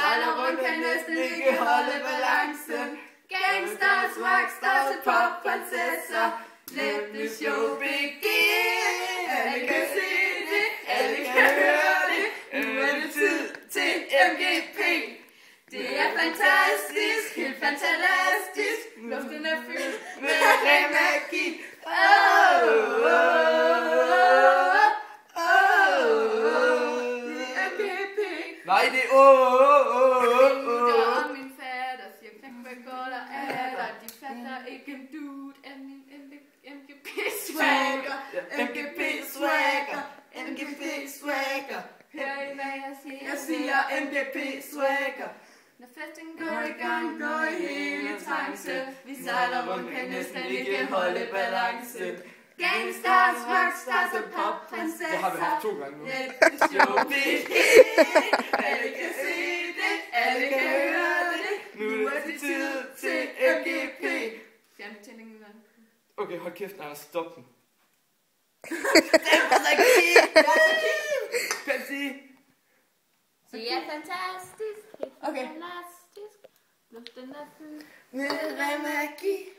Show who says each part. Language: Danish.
Speaker 1: Sejler rundt, kan næsten ikke holde balancen. Gangsters, rockstars og popprinsesser. Let the show begin. Alle kan se det, alle kan høre det. Nu er det tid til MGP. Det er fantastisk, helt fantastisk. Luften er fyldt med ren magi. Det er MGP.
Speaker 2: Nej, det er
Speaker 1: Min fatter siger knæk, hvad går der er der? De fatter ikke en dude af min MGP swagger. MGP swagger. MGP swagger. Hør I hvad jeg siger? Jeg siger MGP swagger. Når festen går i gang, går I hele trance. Vi sejler rundt, kan næsten ikke holde balance. Gangsters, rockstars og popprinsesser.
Speaker 2: Det har vi haft 2 gange nu.
Speaker 1: Let the show begin. Alle kan se det, alle kan høre det. Nu er det tid til MGP. Fjernbetjeningen er.
Speaker 2: Okay, hold kæft, Anders, stop den.
Speaker 1: Det var så kæft. Det var så kæft.
Speaker 2: Kan sige?
Speaker 1: Det er fantastisk. Okay. Fantastisk. Luften er fyldt med ren magi.